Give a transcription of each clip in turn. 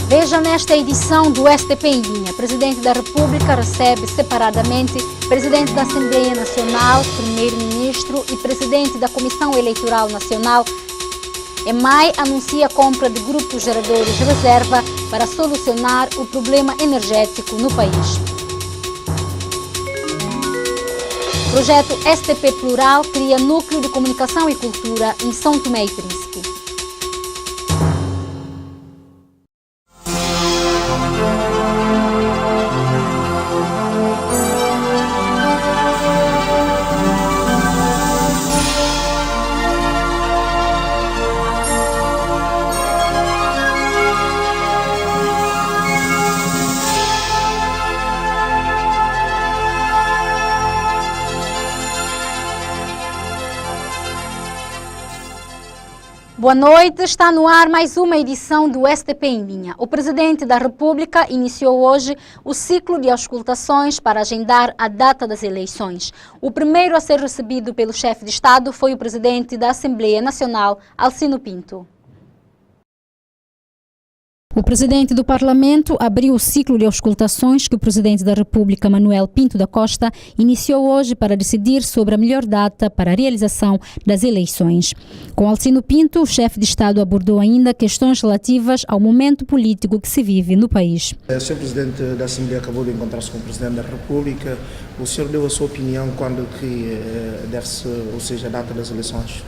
Veja nesta edição do STP em Linha. Presidente da República recebe separadamente Presidente da Assembleia Nacional, Primeiro-Ministro e Presidente da Comissão Eleitoral Nacional. EMAI anuncia a compra de grupos geradores de reserva para solucionar o problema energético no país. O projeto STP Plural cria núcleo de comunicação e cultura em São Tomé e Príncipe. Boa noite, está no ar mais uma edição do STP em Linha. O Presidente da República iniciou hoje o ciclo de auscultações para agendar a data das eleições. O primeiro a ser recebido pelo chefe de Estado foi o Presidente da Assembleia Nacional, Alcino Pinto. O Presidente do Parlamento abriu o ciclo de auscultações que o Presidente da República, Manuel Pinto da Costa, iniciou hoje para decidir sobre a melhor data para a realização das eleições. Com Alcino Pinto, o chefe de Estado abordou ainda questões relativas ao momento político que se vive no país. O Sr. Presidente da Assembleia acabou de encontrar-se com o Presidente da República. O senhor deu a sua opinião quando que deve-se, ou seja, a data das eleições?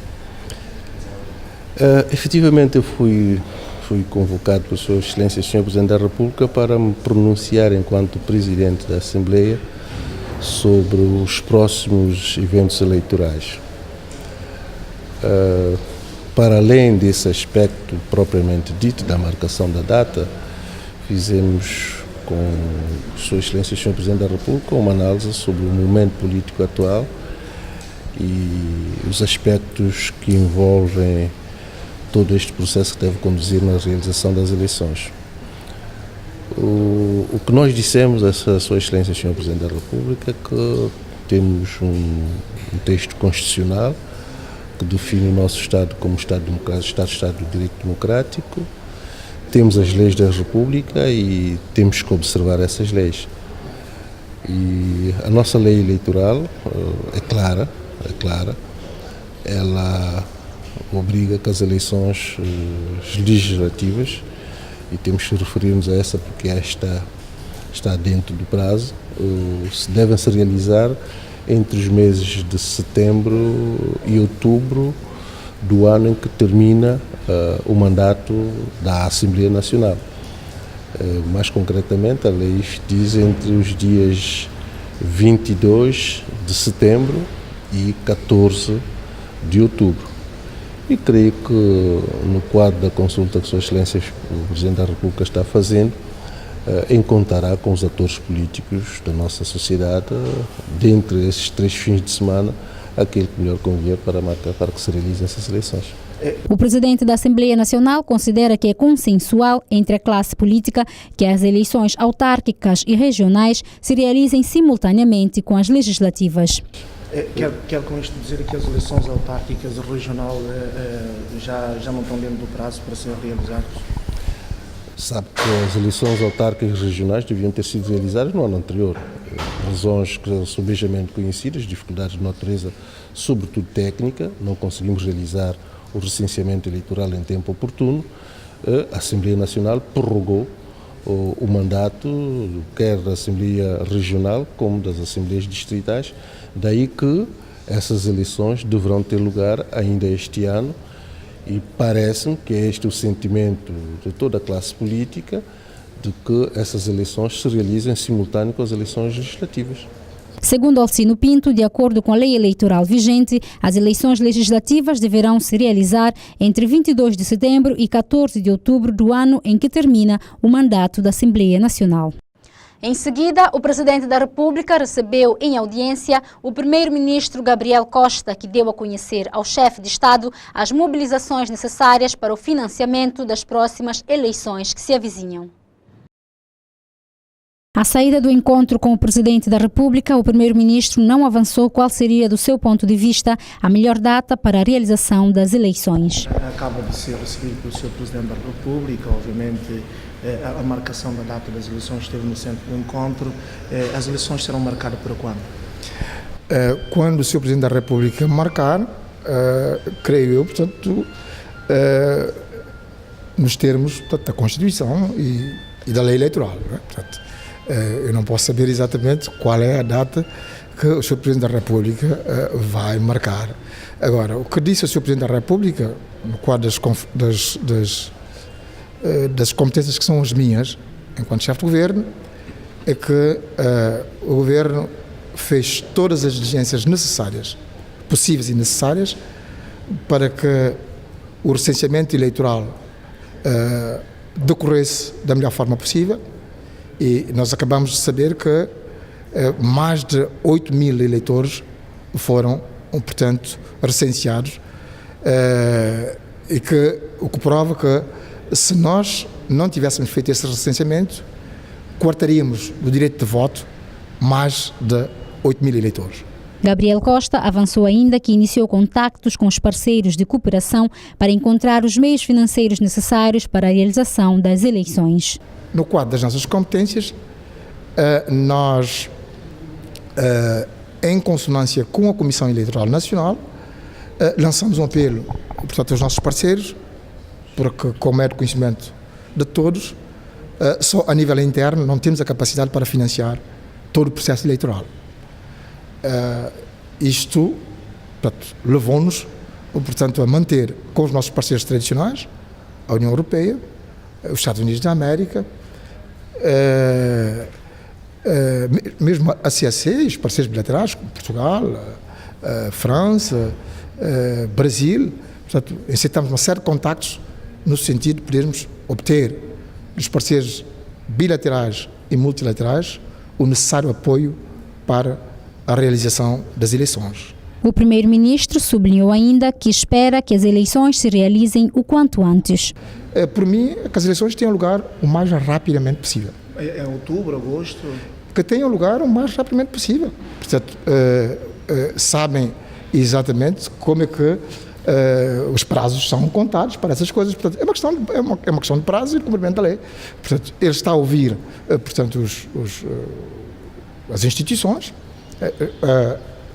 Efetivamente, eu fui convocado por Sua Excelência, Sr. Presidente da República, para me pronunciar enquanto Presidente da Assembleia sobre os próximos eventos eleitorais. Para além desse aspecto propriamente dito da marcação da data, fizemos com Sua Excelência, Sr. Presidente da República, uma análise sobre o momento político atual e os aspectos que envolvem todo este processo que deve conduzir na realização das eleições. O que nós dissemos a Sua Excelência, Sr. Presidente da República, é que temos um texto constitucional que define o nosso Estado como Estado democrático, Estado de Direito Democrático, temos as leis da República e temos que observar essas leis. E a nossa lei eleitoral é clara, ela obriga que as eleições legislativas, e temos que referir-nos a essa porque esta está dentro do prazo, devem se realizar entre os meses de setembro e outubro do ano em que termina o mandato da Assembleia Nacional. Mais concretamente, a lei diz entre os dias 22 de setembro e 14 de outubro. E creio que no quadro da consulta que Sua Excelência, o Presidente da República, está fazendo, encontrará com os atores políticos da nossa sociedade, dentre esses 3 fins de semana, aquele que melhor convier para que se realizem essas eleições. O Presidente da Assembleia Nacional considera que é consensual entre a classe política que as eleições autárquicas e regionais se realizem simultaneamente com as legislativas. Quer com isto dizer que as eleições autárquicas e regional já não estão dentro do prazo para serem realizadas? Sabe que as eleições autárquicas e regionais deviam ter sido realizadas no ano anterior. Razões que são beijamente conhecidas, dificuldades de natureza, sobretudo técnica, não conseguimos realizar o recenseamento eleitoral em tempo oportuno. A Assembleia Nacional prorrogou o mandato, quer da Assembleia Regional como das Assembleias Distritais, daí que essas eleições deverão ter lugar ainda este ano e parece-me que é este o sentimento de toda a classe política de que essas eleições se realizem simultâneo com as eleições legislativas. Segundo Alcino Pinto, de acordo com a lei eleitoral vigente, as eleições legislativas deverão se realizar entre 22 de setembro e 14 de outubro do ano em que termina o mandato da Assembleia Nacional. Em seguida, o Presidente da República recebeu em audiência o Primeiro-Ministro Gabriel Costa, que deu a conhecer ao chefe de Estado as mobilizações necessárias para o financiamento das próximas eleições que se avizinham. À saída do encontro com o Presidente da República, o Primeiro-Ministro não avançou qual seria, do seu ponto de vista, a melhor data para a realização das eleições. Acaba de ser recebido pelo Sr. Presidente da República, obviamente a marcação da data das eleições esteve no centro do encontro. As eleições serão marcadas para quando? Quando o Sr. Presidente da República marcar, creio eu, portanto, nos termos da Constituição e da lei eleitoral, não é? Portanto, eu não posso saber exatamente qual é a data que o Sr. Presidente da República vai marcar. Agora, o que disse o Sr. Presidente da República, no quadro das competências que são as minhas, enquanto chefe de governo, é que o governo fez todas as diligências necessárias, possíveis e necessárias, para que o recenseamento eleitoral decorresse da melhor forma possível. E nós acabamos de saber que mais de 8.000 eleitores foram, portanto, recenseados, o que prova que, se nós não tivéssemos feito esse recenseamento, cortaríamos do direito de voto mais de 8.000 eleitores. Gabriel Costa avançou ainda que iniciou contactos com os parceiros de cooperação para encontrar os meios financeiros necessários para a realização das eleições. No quadro das nossas competências, nós, em consonância com a Comissão Eleitoral Nacional, lançamos um apelo, portanto, aos nossos parceiros, porque, como é de conhecimento de todos, só a nível interno não temos a capacidade para financiar todo o processo eleitoral. Isto, portanto, levou-nos, portanto, a manter com os nossos parceiros tradicionais, a União Europeia, os Estados Unidos da América, mesmo a CAC, os parceiros bilaterais, como Portugal, França, Brasil. Portanto, aceitamos uma série de contactos no sentido de podermos obter dos parceiros bilaterais e multilaterais o necessário apoio para a realização das eleições. O Primeiro-Ministro sublinhou ainda que espera que as eleições se realizem o quanto antes. Por mim, que as eleições tenham lugar o mais rapidamente possível. É outubro, agosto? Que tenham lugar o mais rapidamente possível. Portanto, sabem exatamente como é que os prazos são contados para essas coisas. Portanto, é uma questão de prazo e de cumprimento da lei. Portanto, ele está a ouvir, portanto, as instituições,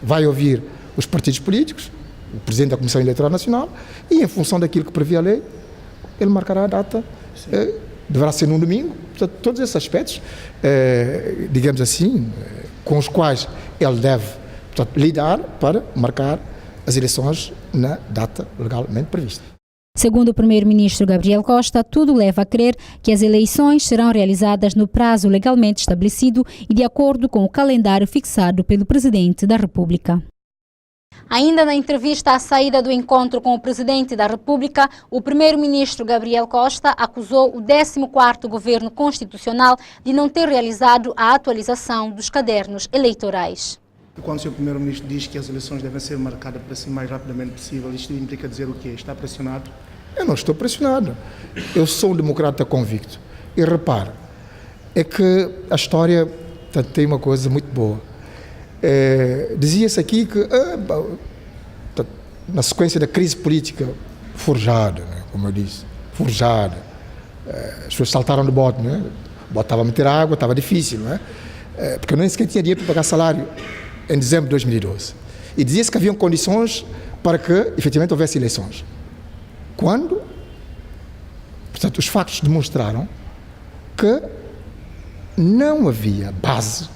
vai ouvir os partidos políticos, o Presidente da Comissão Eleitoral Nacional, e, em função daquilo que prevê a lei, ele marcará a data. Deverá ser num domingo. Portanto, todos esses aspectos, digamos assim, com os quais ele deve, portanto, lidar para marcar as eleições na data legalmente prevista. Segundo o Primeiro-Ministro Gabriel Costa, tudo leva a crer que as eleições serão realizadas no prazo legalmente estabelecido e de acordo com o calendário fixado pelo Presidente da República. Ainda na entrevista à saída do encontro com o Presidente da República, o Primeiro-Ministro Gabriel Costa acusou o 14º Governo Constitucional de não ter realizado a atualização dos cadernos eleitorais. Quando o Sr. Primeiro-Ministro diz que as eleições devem ser marcadas para si o mais rapidamente possível, isto implica dizer o quê? Está pressionado? Eu não estou pressionado. Eu sou um democrata convicto. E repare, é que a história tem uma coisa muito boa. Dizia-se aqui que, na sequência da crise política forjada, né, como eu disse, forjada, as pessoas saltaram do bote, né? O bote estava a meter água, estava difícil, não é? Porque eu nem sequer tinha dinheiro para pagar salário em dezembro de 2012. E dizia-se que haviam condições para que, efetivamente, houvesse eleições. Quando, portanto, os factos demonstraram que não havia base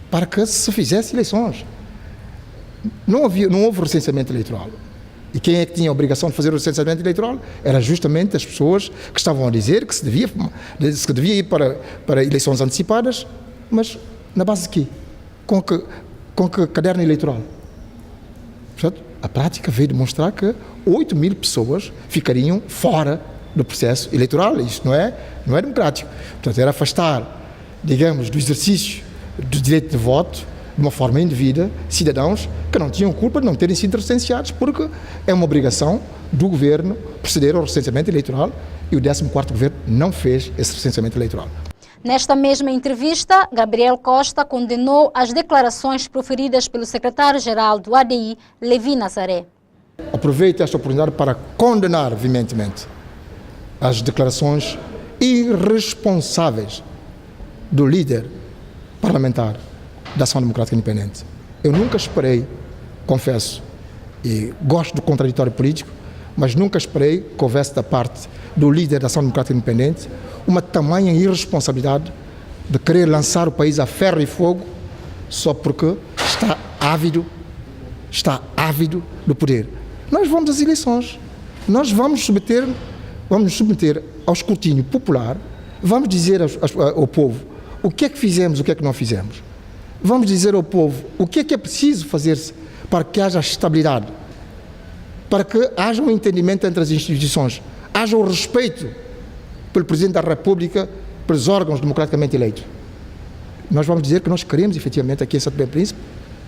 para que se fizesse eleições. Não houve recenseamento eleitoral. E quem é que tinha a obrigação de fazer o recenseamento eleitoral? Era justamente as pessoas que estavam a dizer que se devia ir para eleições antecipadas, mas na base de quê? Com que caderno eleitoral? Portanto, a prática veio demonstrar que 8.000 pessoas ficariam fora do processo eleitoral. Isso não é democrático. Portanto, era afastar, digamos, do exercício do direito de voto, de uma forma indevida, cidadãos que não tinham culpa de não terem sido recenseados, porque é uma obrigação do governo proceder ao recenseamento eleitoral e o 14º governo não fez esse recenseamento eleitoral. Nesta mesma entrevista, Gabriel Costa condenou as declarações proferidas pelo secretário-geral do ADI, Levi Nazaré. Aproveito esta oportunidade para condenar veementemente as declarações irresponsáveis do líder parlamentar da Ação Democrática Independente. Eu nunca esperei, confesso, e gosto do contraditório político, mas nunca esperei que houvesse da parte do líder da Ação Democrática Independente uma tamanha irresponsabilidade de querer lançar o país a ferro e fogo só porque está ávido do poder. Nós vamos às eleições, nós vamos submeter ao escrutínio popular, vamos dizer ao povo o que é que fizemos, o que é que não fizemos. Vamos dizer ao povo o que é preciso fazer-se para que haja estabilidade, para que haja um entendimento entre as instituições, haja o respeito pelo Presidente da República, pelos órgãos democraticamente eleitos. Nós vamos dizer que nós queremos, efetivamente, aqui em São Tomé e Príncipe,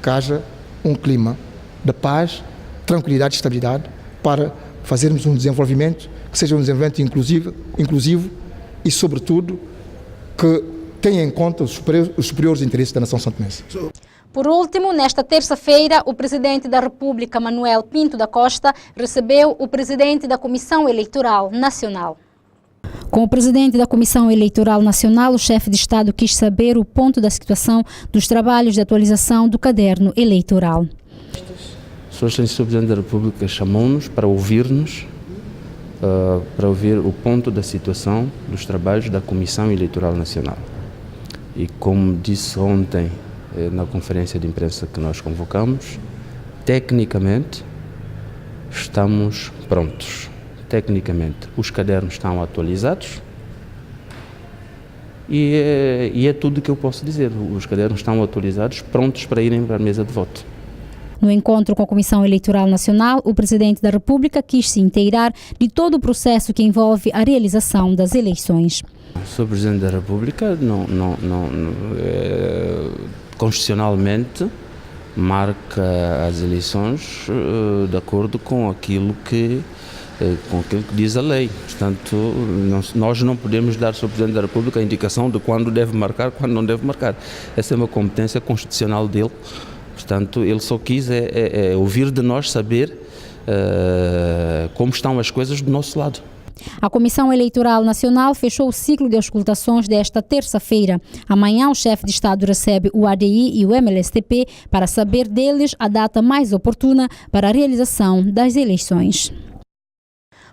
que haja um clima de paz, tranquilidade e estabilidade para fazermos um desenvolvimento que seja um desenvolvimento inclusivo e, sobretudo, que tenha em conta os superiores interesses da nação santomense. Por último, nesta terça-feira, o Presidente da República, Manuel Pinto da Costa, recebeu o Presidente da Comissão Eleitoral Nacional. Com o Presidente da Comissão Eleitoral Nacional, o chefe de Estado quis saber o ponto da situação dos trabalhos de atualização do caderno eleitoral. O Sr. Excelentíssimo Presidente da República chamou-nos para ouvir-nos, para ouvir o ponto da situação dos trabalhos da Comissão Eleitoral Nacional. E como disse ontem na conferência de imprensa que nós convocamos, tecnicamente estamos prontos. Tecnicamente os cadernos estão atualizados e é tudo que eu posso dizer. Os cadernos estão atualizados, prontos para irem para a mesa de voto. No encontro com a Comissão Eleitoral Nacional, o Presidente da República quis se inteirar de todo o processo que envolve a realização das eleições. Sou Presidente da República, constitucionalmente marca as eleições de acordo com aquilo que diz a lei. Portanto, nós não podemos dar ao Sr. Presidente da República a indicação de quando deve marcar, quando não deve marcar. Essa é uma competência constitucional dele. Portanto, ele só quis ouvir de nós saber como estão as coisas do nosso lado. A Comissão Eleitoral Nacional fechou o ciclo de auscultações desta terça-feira. Amanhã, o chefe de Estado recebe o ADI e o MLSTP para saber deles a data mais oportuna para a realização das eleições.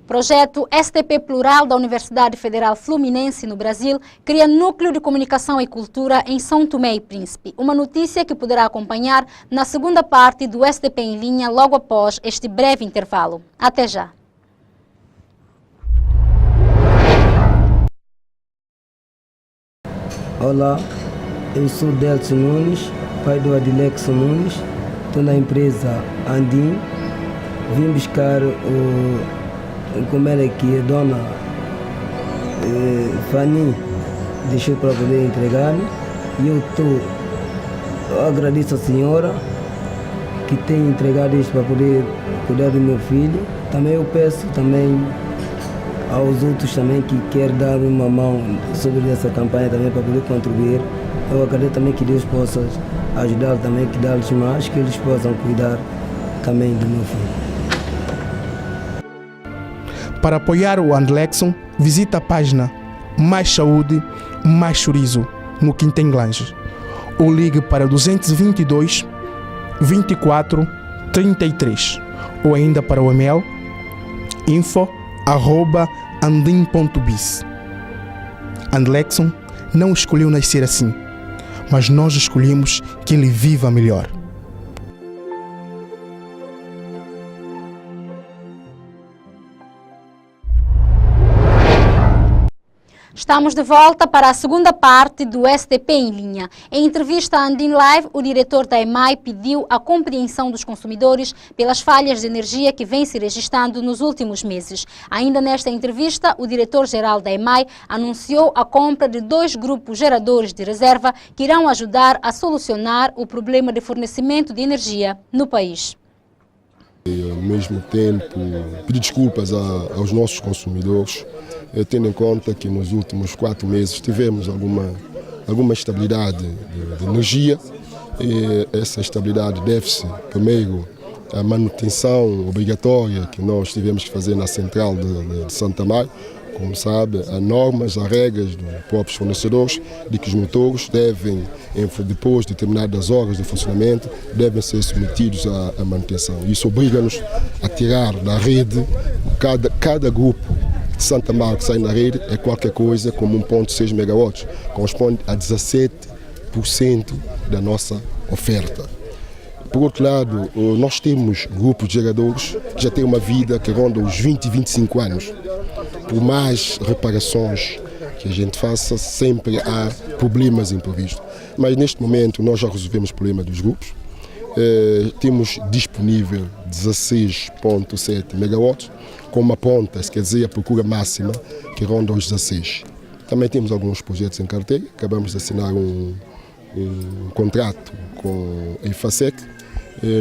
Projeto STP Plural da Universidade Federal Fluminense, no Brasil, cria núcleo de comunicação e cultura em São Tomé e Príncipe. Uma notícia que poderá acompanhar na segunda parte do STP em linha logo após este breve intervalo. Até já! Olá, eu sou Delcio Nunes, pai do Adilexo Nunes, estou na empresa Andim, vim buscar o encomenda que a dona Fanny deixou para poder entregar e eu agradeço a senhora que tem entregado isso para poder cuidar do meu filho. Também eu peço aos outros também que querem dar uma mão sobre essa campanha também para poder contribuir. Eu acredito também que Deus possa ajudar também, que dar-lhes mais, que eles possam cuidar também do meu filho. Para apoiar o Andlexon, visita a página Mais Saúde, Mais Chorizo, no Quintenlange, ou ligue para 222 24 33, ou ainda para o e-mail info@andim.biz. Andlexon não escolheu nascer assim, mas nós escolhemos que ele viva melhor. Estamos de volta para a segunda parte do STP em linha. Em entrevista à Andim Live, o diretor da EMAI pediu a compreensão dos consumidores pelas falhas de energia que vêm se registrando nos últimos meses. Ainda nesta entrevista, o diretor-geral da EMAI anunciou a compra de 2 grupos geradores de reserva que irão ajudar a solucionar o problema de fornecimento de energia no país. E, ao mesmo tempo, pedir desculpas aos nossos consumidores tendo em conta que nos últimos 4 meses tivemos alguma estabilidade de energia. E essa estabilidade deve-se, primeiro, à manutenção obrigatória que nós tivemos que fazer na central de Santa Maria. Como sabe, há normas, há regras dos próprios fornecedores de que os motores devem, depois de determinadas horas de funcionamento, devem ser submetidos à manutenção. Isso obriga-nos a tirar da rede, cada grupo de Santa Maria que sai na rede é qualquer coisa como 1,6 megawatts, corresponde a 17% da nossa oferta. Por outro lado, nós temos grupos de geradores que já têm uma vida que ronda os 20 e 25 anos. Por mais reparações que a gente faça, sempre há problemas imprevistos. Mas neste momento nós já resolvemos o problema dos grupos. Temos disponível 16,7 megawatts, com uma ponta, quer dizer, a procura máxima, que ronda os 16. Também temos alguns projetos em carteira. Acabamos de assinar um contrato com a IFASEC,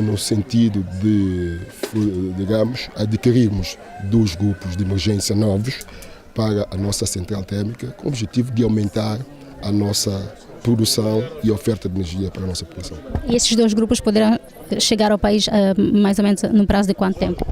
no sentido de, digamos, adquirirmos 2 grupos de emergência novos para a nossa central térmica, com o objetivo de aumentar a nossa produção e oferta de energia para a nossa população. E esses 2 grupos poderão chegar ao país mais ou menos no prazo de quanto tempo?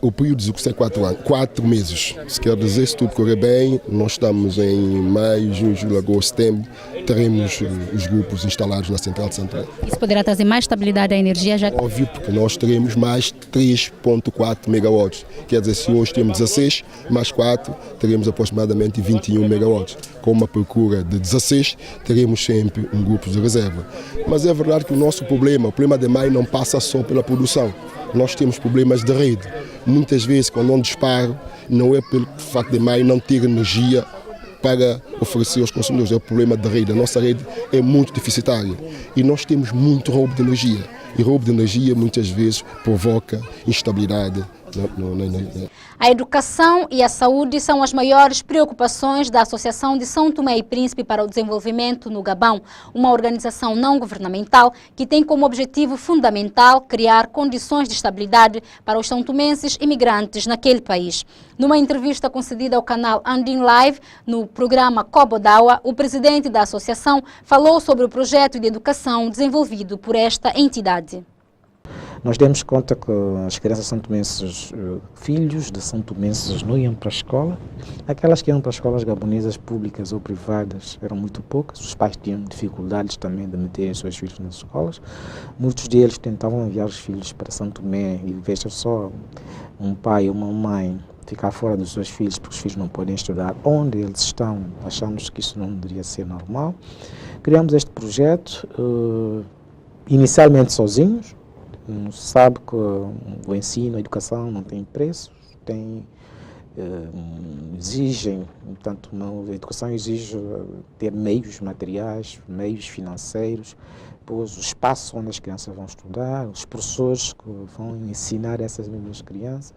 O período de execução é 4 meses. Se quer dizer, se tudo correr bem, nós estamos em maio, junho, julho, agosto, setembro, teremos os grupos instalados na central de Santa Maria. Isso poderá trazer mais estabilidade à energia? Óbvio, porque nós teremos mais 3,4 megawatts. Quer dizer, se hoje temos 16, mais 4, teremos aproximadamente 21 megawatts. Com uma procura de 16, teremos sempre um grupo de reserva. Mas é verdade que o problema de maio não passa só pela produção. Nós temos problemas de rede. Muitas vezes, quando há um disparo, não é pelo facto de maio não ter energia para oferecer aos consumidores, é o problema da rede. A nossa rede é muito deficitária e nós temos muito roubo de energia. E roubo de energia muitas vezes provoca instabilidade na energia. A educação e a saúde são as maiores preocupações da Associação de São Tomé e Príncipe para o Desenvolvimento no Gabão, uma organização não governamental que tem como objetivo fundamental criar condições de estabilidade para os são-tomenses imigrantes naquele país. Numa entrevista concedida ao canal Andin Live, no programa Cobodawa, o presidente da associação falou sobre o projeto de educação desenvolvido por esta entidade. Nós demos conta que as crianças são-tomenses, filhos de são-tomenses, não iam para a escola. Aquelas que iam para escolas gabonesas públicas ou privadas eram muito poucas. Os pais tinham dificuldades também de meterem seus filhos nas escolas. Muitos deles tentavam enviar os filhos para São Tomé e veja só um pai ou uma mãe ficar fora dos seus filhos porque os filhos não podem estudar onde eles estão. Achamos que isso não deveria ser normal. Criamos este projeto inicialmente sozinhos. Sabe que o ensino, a educação não tem preço, exigem, portanto, a educação exige ter meios materiais, meios financeiros, depois o espaço onde as crianças vão estudar, os professores que vão ensinar essas mesmas crianças.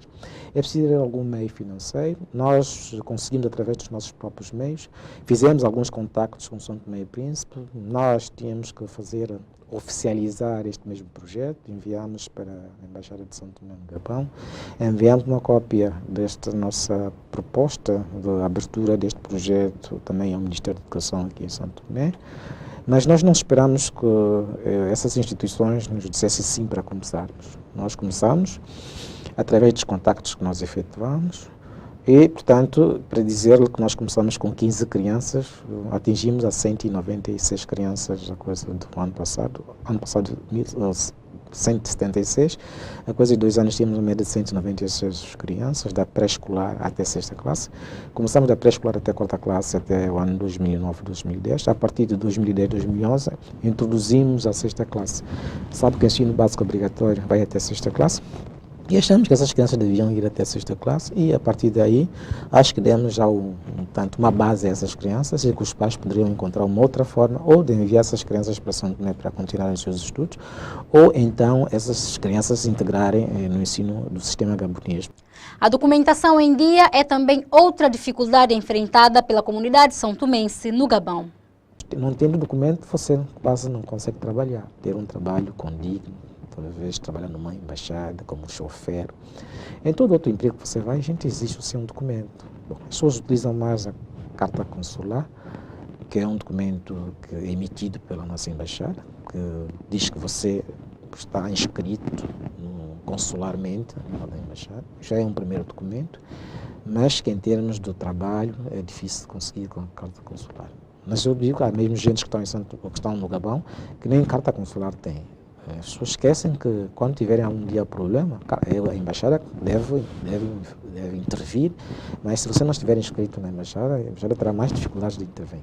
É preciso ter algum meio financeiro. Nós conseguimos através dos nossos próprios meios, fizemos alguns contactos com São Tomé e Príncipe, nós tínhamos que oficializar este mesmo projeto, enviamos para a Embaixada de São Tomé no Gabão, enviamos uma cópia desta nossa proposta de abertura deste projeto também ao Ministério da Educação aqui em São Tomé, mas nós não esperamos que essas instituições nos dissessem sim para começarmos. Nós começamos através dos contactos que nós efetuamos, e, portanto, para dizer-lhe que nós começamos com 15 crianças, atingimos a 196 crianças a coisa do ano passado 176, a coisa de 2 anos tínhamos uma média de 196 crianças, da pré-escolar até 6ª classe. Começamos da pré-escolar até a 4ª classe, até o ano 2009-2010. A partir de 2010-2011, introduzimos a 6ª classe. Sabe que o ensino básico obrigatório vai até a 6ª classe? E achamos que essas crianças deviam ir até a 6ª classe e, a partir daí, acho que demos já uma base a essas crianças e que os pais poderiam encontrar uma outra forma ou de enviar essas crianças para São Tomé para continuarem os seus estudos ou então essas crianças se integrarem no ensino do sistema gabonês. A documentação em dia é também outra dificuldade enfrentada pela comunidade são-tomense no Gabão. Não tendo documento, você quase não consegue trabalhar, ter um trabalho condigno. Talvez trabalhar numa embaixada, como chofer. Em todo outro emprego que você vai, a gente exige o seu documento. Bom, as pessoas utilizam mais a carta consular, que é um documento que é emitido pela nossa embaixada, que diz que você está inscrito consularmente na embaixada. Já é um primeiro documento, mas que em termos do trabalho é difícil de conseguir com a carta consular. Mas eu digo que há mesmo gente que estão no Gabão que nem carta consular tem. As pessoas esquecem que quando tiverem algum dia problema, a embaixada deve intervir, mas se você não estiver inscrito na embaixada, a embaixada terá mais dificuldades de intervir.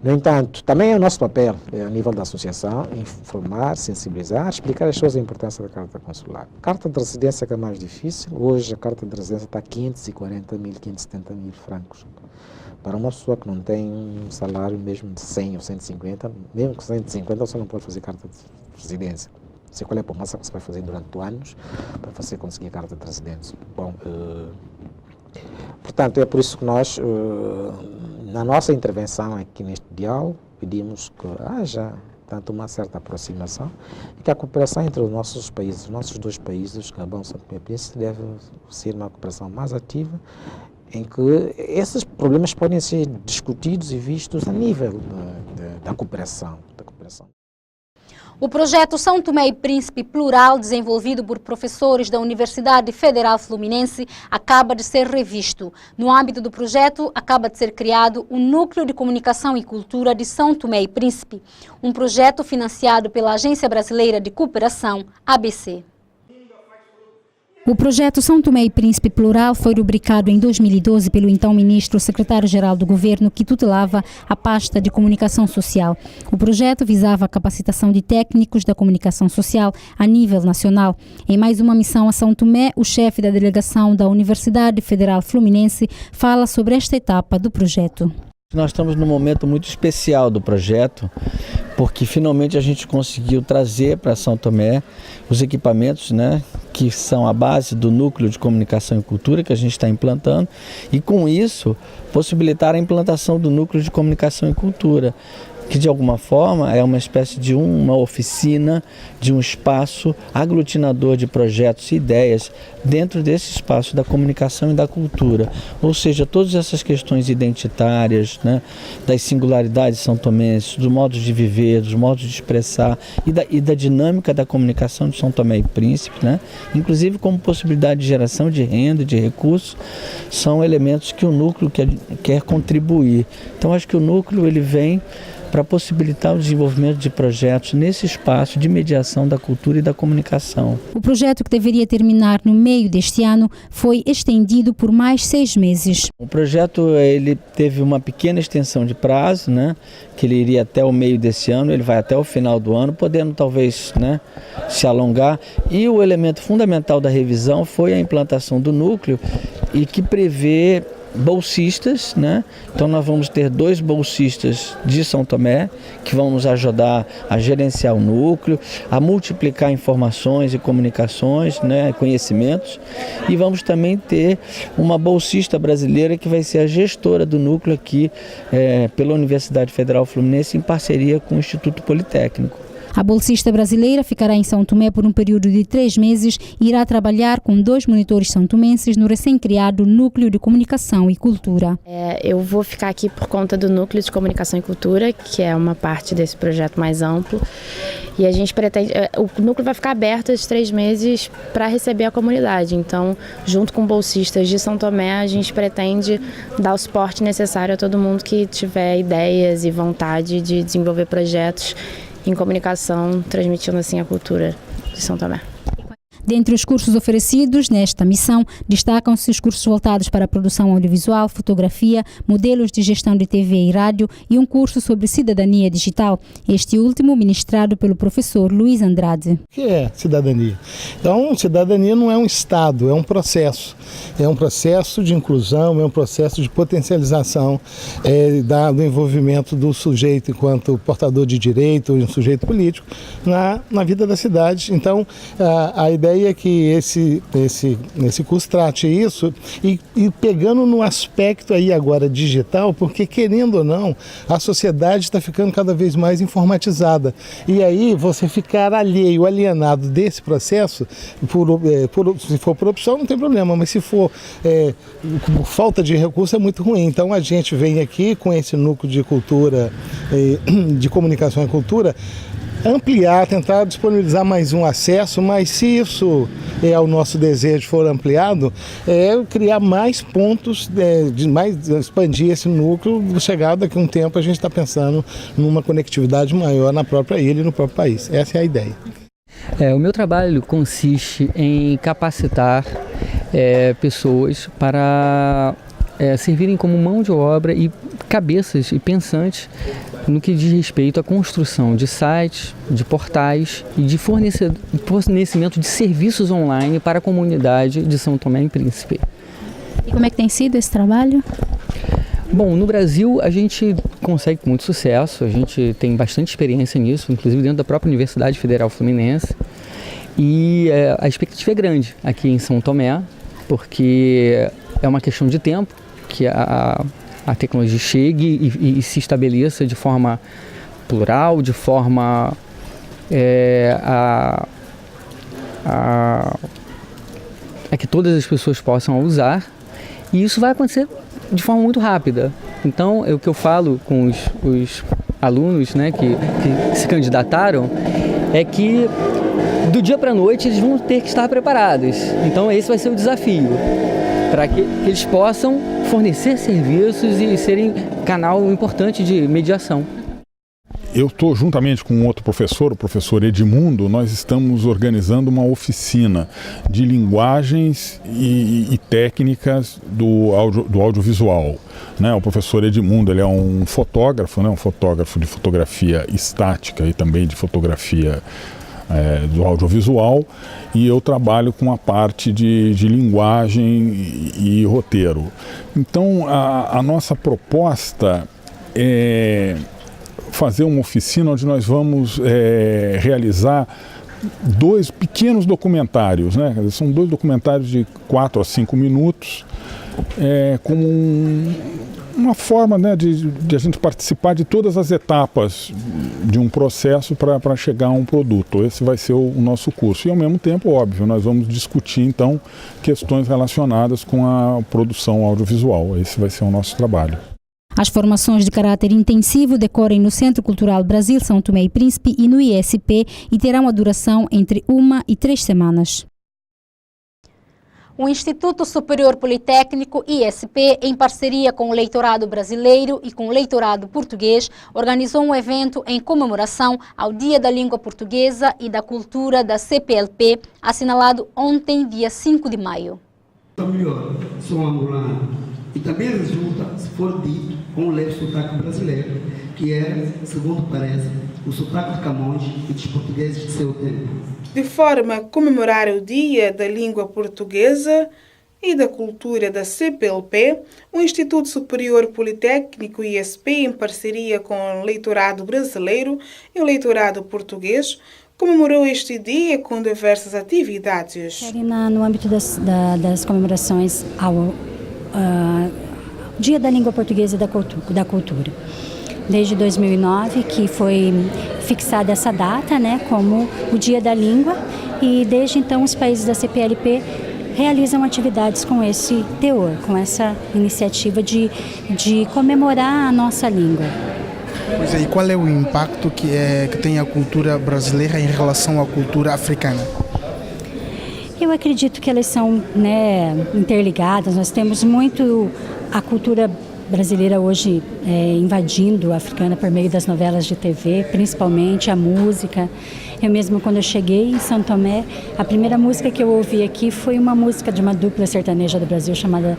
No entanto, também é o nosso papel, a nível da associação, informar, sensibilizar, explicar às pessoas a importância da carta consular. Carta de residência que é mais difícil, hoje a carta de residência está a 540 mil, 570 mil francos. Para uma pessoa que não tem um salário mesmo de 100 ou 150, mesmo com 150 você não pode fazer carta de residência. Não sei qual é a promessa que você vai fazer durante anos para você conseguir a carta de residência. Bom, portanto, é por isso que nós, na nossa intervenção aqui neste diálogo, pedimos que haja tanto uma certa aproximação e que a cooperação entre os nossos países, os nossos dois países, Gabão e São Tomé e Príncipe, deve ser uma cooperação mais ativa, em que esses problemas podem ser discutidos e vistos a nível da cooperação. O projeto São Tomé e Príncipe Plural, desenvolvido por professores da Universidade Federal Fluminense, acaba de ser revisto. No âmbito do projeto, acaba de ser criado o Núcleo de Comunicação e Cultura de São Tomé e Príncipe, um projeto financiado pela Agência Brasileira de Cooperação, ABC. O projeto São Tomé e Príncipe Plural foi rubricado em 2012 pelo então ministro secretário-geral do governo que tutelava a pasta de comunicação social. O projeto visava a capacitação de técnicos da comunicação social a nível nacional. Em mais uma missão a São Tomé, o chefe da delegação da Universidade Federal Fluminense fala sobre esta etapa do projeto. Nós estamos num momento muito especial do projeto, porque finalmente a gente conseguiu trazer para São Tomé os equipamentos, né, que são a base do Núcleo de Comunicação e Cultura que a gente está implantando, e com isso possibilitar a implantação do Núcleo de Comunicação e Cultura, que de alguma forma é uma espécie de uma oficina, de um espaço aglutinador de projetos e ideias dentro desse espaço da comunicação e da cultura. Ou seja, todas essas questões identitárias, né, das singularidades são-tomenses, do modo de viver, dos modos de expressar e da dinâmica da comunicação de São Tomé e Príncipe, né, inclusive como possibilidade de geração de renda, de recursos, são elementos que o núcleo quer contribuir. Então acho que o núcleo ele vem para possibilitar o desenvolvimento de projetos nesse espaço de mediação da cultura e da comunicação. O projeto, que deveria terminar no meio deste ano, foi estendido por mais 6 meses. O projeto ele teve uma pequena extensão de prazo, né, que ele iria até o meio desse ano, ele vai até o final do ano, podendo talvez, né, se alongar. E o elemento fundamental da revisão foi a implantação do núcleo e que prevê bolsistas, né? Então nós vamos ter 2 bolsistas de São Tomé que vão nos ajudar a gerenciar o núcleo, a multiplicar informações e comunicações, né, conhecimentos, e vamos também ter uma bolsista brasileira que vai ser a gestora do núcleo aqui pela Universidade Federal Fluminense em parceria com o Instituto Politécnico. A bolsista brasileira ficará em São Tomé por um período de 3 meses e irá trabalhar com 2 monitores são-tomenses no recém-criado Núcleo de Comunicação e Cultura. Eu vou ficar aqui por conta do Núcleo de Comunicação e Cultura, que é uma parte desse projeto mais amplo. E a gente pretende... O núcleo vai ficar aberto esses 3 meses para receber a comunidade. Então, junto com bolsistas de São Tomé, a gente pretende dar o suporte necessário a todo mundo que tiver ideias e vontade de desenvolver projetos em comunicação, transmitindo assim a cultura de São Tomé. Dentre os cursos oferecidos nesta missão, destacam-se os cursos voltados para a produção audiovisual, fotografia, modelos de gestão de TV e rádio e um curso sobre cidadania digital, este último ministrado pelo professor Luiz Andrade. O que é cidadania? Então, cidadania não é um estado, é um processo. É um processo de inclusão, é um processo de potencialização do envolvimento do sujeito enquanto portador de direito, um sujeito político, na vida da cidade. Então, a ideia ideia é que esse curso trate isso e pegando no aspecto aí agora digital, porque querendo ou não, a sociedade está ficando cada vez mais informatizada. E aí você ficar alienado desse processo, se for por opção não tem problema, mas se for por falta de recurso é muito ruim. Então a gente vem aqui com esse núcleo de cultura, de comunicação e cultura, ampliar, tentar disponibilizar mais um acesso, mas se isso é o nosso desejo for ampliado, criar mais pontos, expandir esse núcleo, chegar daqui a um tempo a gente está pensando numa conectividade maior na própria ilha e no próprio país. Essa é a ideia. O meu trabalho consiste em capacitar pessoas para servirem como mão de obra e cabeças e pensantes no que diz respeito à construção de sites, de portais e de fornecimento de serviços online para a comunidade de São Tomé e Príncipe. E como é que tem sido esse trabalho? Bom, no Brasil a gente consegue com muito sucesso, a gente tem bastante experiência nisso, inclusive dentro da própria Universidade Federal Fluminense, e a expectativa é grande aqui em São Tomé, porque é uma questão de tempo que a tecnologia chegue e se estabeleça de forma plural, de forma a que todas as pessoas possam usar, e isso vai acontecer de forma muito rápida. Então, o que eu falo com os alunos, né, que se candidataram é que do dia para a noite eles vão ter que estar preparados. Então, esse vai ser o desafio, para que eles possam fornecer serviços e serem canal importante de mediação. Eu estou juntamente com outro professor, o professor Edmundo, nós estamos organizando uma oficina de linguagens e técnicas do audiovisual. O professor Edmundo, ele é um fotógrafo, um fotógrafo de fotografia estática e também de fotografia do audiovisual, e eu trabalho com a parte de linguagem e roteiro. Então a nossa proposta é fazer uma oficina onde nós vamos realizar 2 pequenos documentários, né? São 2 documentários de 4 a 5 minutos, como uma forma, né, de a gente participar de todas as etapas de um processo para chegar a um produto. Esse vai ser o nosso curso. E ao mesmo tempo, óbvio, nós vamos discutir então questões relacionadas com a produção audiovisual. Esse vai ser o nosso trabalho. As formações de caráter intensivo decorrem no Centro Cultural Brasil São Tomé e Príncipe e no ISP e terão a duração entre 1 e 3 semanas. O Instituto Superior Politécnico, ISP, em parceria com o Leitorado Brasileiro e com o Leitorado Português, organizou um evento em comemoração ao Dia da Língua Portuguesa e da Cultura da CPLP, assinalado ontem, dia 5 de maio. Melhor, sou angolano. E também resulta, se for dito, com o leve sotaque brasileiro, que era, segundo parece, o sotaque de Camões e dos portugueses de seu tempo. De forma a comemorar o Dia da Língua Portuguesa e da Cultura da CPLP, o Instituto Superior Politécnico ISP, em parceria com o Leitorado Brasileiro e o Leitorado Português, comemorou este dia com diversas atividades. No âmbito das comemorações ao Dia da Língua Portuguesa e da Cultura. Desde 2009 que foi fixada essa data, né, como o Dia da Língua, e desde então os países da CPLP realizam atividades com esse teor, com essa iniciativa de comemorar a nossa língua. Pois é, e qual é o impacto que tem a cultura brasileira em relação à cultura africana? Eu acredito que elas são, né, interligadas. Nós temos muito a cultura brasileira hoje invadindo a africana por meio das novelas de TV, principalmente a música. Eu mesmo, quando eu cheguei em São Tomé, a primeira música que eu ouvi aqui foi uma música de uma dupla sertaneja do Brasil chamada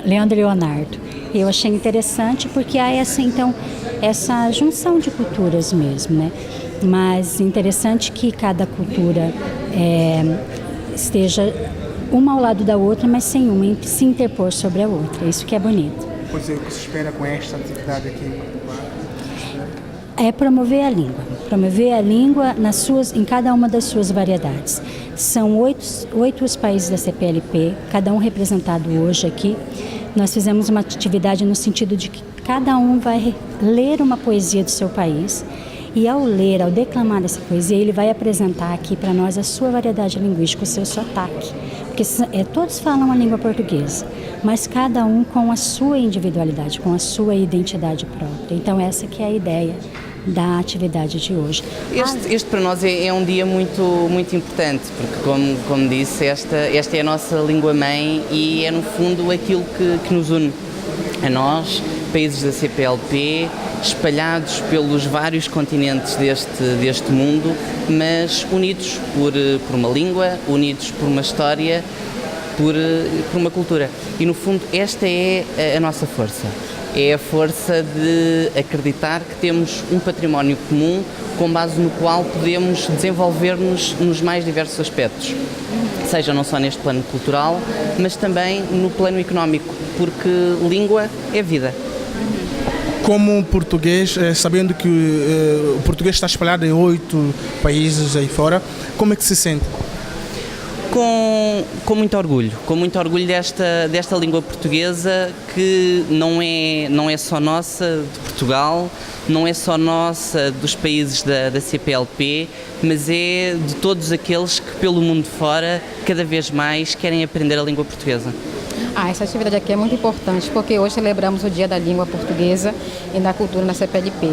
Leandro e Leonardo. E eu achei interessante porque há essa junção de culturas mesmo, né? Mas interessante que cada cultura esteja uma ao lado da outra, mas sem uma se interpor sobre a outra. Isso que é bonito. Pois é, o que se espera com esta atividade aqui em Portugal? É promover a língua em cada uma das suas variedades. São oito os países da CPLP, cada um representado hoje aqui. Nós fizemos uma atividade no sentido de que cada um vai ler uma poesia do seu país e ao declamar essa poesia, ele vai apresentar aqui para nós a sua variedade linguística, o seu sotaque. Porque todos falam a língua portuguesa, mas cada um com a sua individualidade, com a sua identidade própria. Então essa que é a ideia da atividade de hoje. Este para nós é um dia muito importante, porque como disse, esta é a nossa língua-mãe e é no fundo aquilo que nos une a nós, países da CPLP, espalhados pelos vários continentes deste mundo, mas unidos por uma língua, unidos por uma história, por uma cultura. E no fundo esta é a nossa força. É a força de acreditar que temos um património comum com base no qual podemos desenvolver-nos nos mais diversos aspectos, seja não só neste plano cultural, mas também no plano económico, porque língua é vida. Como português, sabendo que o português está espalhado em 8 países aí fora, como é que se sente? Com muito orgulho desta língua portuguesa que não é só nossa, de Portugal, não é só nossa dos países da CPLP, mas é de todos aqueles que pelo mundo fora cada vez mais querem aprender a língua portuguesa. Essa atividade aqui é muito importante porque hoje celebramos o Dia da Língua Portuguesa e da Cultura na CPLP.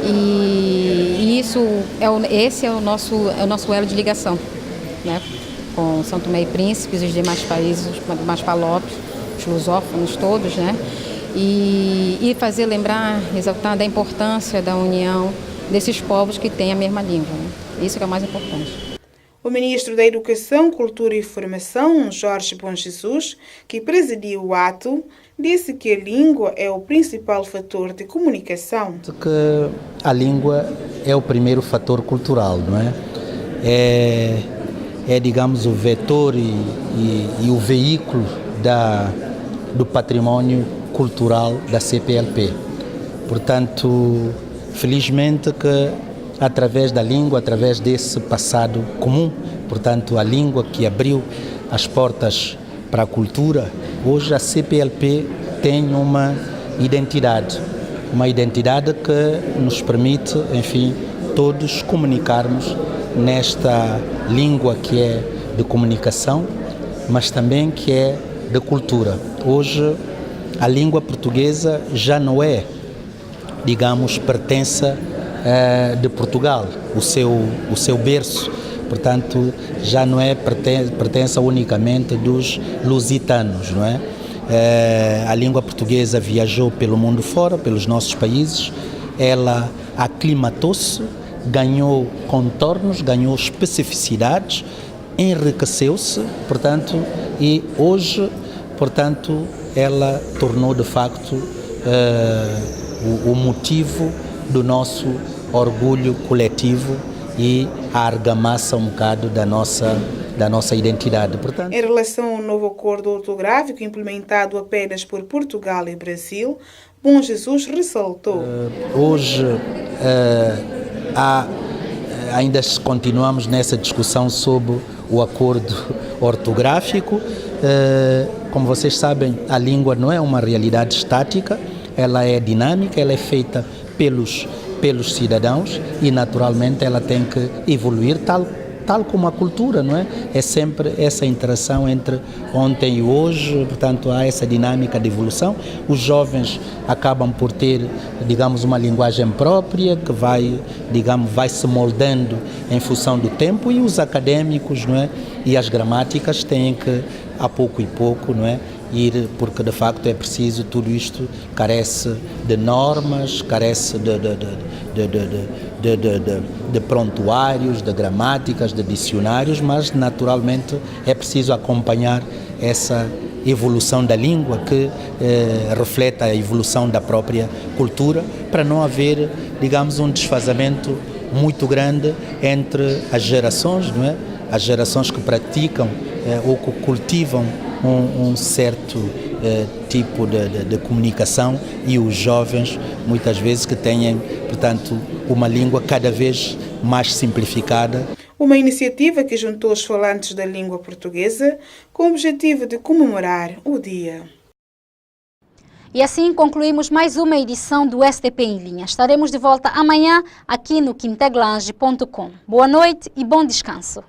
E esse é o nosso elo de ligação, né? Com São Tomé e Príncipe, os demais países, os demais palopes, os lusófonos todos, né? E fazer lembrar, exaltar da importância da união desses povos que têm a mesma língua, né? Isso que é o mais importante. O ministro da Educação, Cultura e Formação, Jorge Bom Jesus, que presidiu o ato, disse que a língua é o principal fator de comunicação. Que a língua é o primeiro fator cultural, não é? É digamos, o vetor e o veículo do património cultural da CPLP. Portanto, felizmente que através da língua, através desse passado comum, portanto, a língua que abriu as portas para a cultura, hoje a CPLP tem uma identidade que nos permite, enfim, todos comunicarmos nesta língua que é de comunicação, mas também que é de cultura. Hoje, a língua portuguesa já não é, digamos, pertença de Portugal, o seu berço, portanto, já não é pertença unicamente dos lusitanos, não é? A língua portuguesa viajou pelo mundo fora, pelos nossos países, ela aclimatou-se, ganhou contornos, ganhou especificidades, enriqueceu-se, portanto, e hoje, portanto, ela tornou de facto o motivo do nosso orgulho coletivo e a argamassa um bocado da nossa identidade. Portanto, em relação ao novo acordo ortográfico implementado apenas por Portugal e Brasil, Bom Jesus ressaltou. Hoje ainda continuamos nessa discussão sobre o acordo ortográfico. Como vocês sabem, a língua não é uma realidade estática, ela é dinâmica, ela é feita pelos cidadãos e naturalmente ela tem que evoluir tal como a cultura, não é? É sempre essa interação entre ontem e hoje, portanto há essa dinâmica de evolução. Os jovens acabam por ter, digamos, uma linguagem própria que vai se moldando em função do tempo, e os académicos, não é? E as gramáticas têm que, a pouco e pouco, não é? Porque de facto é preciso, tudo isto carece de normas, carece de prontuários, de gramáticas, de dicionários, mas naturalmente é preciso acompanhar essa evolução da língua que reflete a evolução da própria cultura, para não haver, digamos, um desfazamento muito grande entre as gerações, não é? As gerações que praticam ou que cultivam um certo tipo de comunicação, e os jovens muitas vezes que tenham, portanto, uma língua cada vez mais simplificada. Uma iniciativa que juntou os falantes da língua portuguesa com o objetivo de comemorar o dia. E assim concluímos mais uma edição do STP em Linha. Estaremos de volta amanhã aqui no quinteglange.com. Boa noite e bom descanso.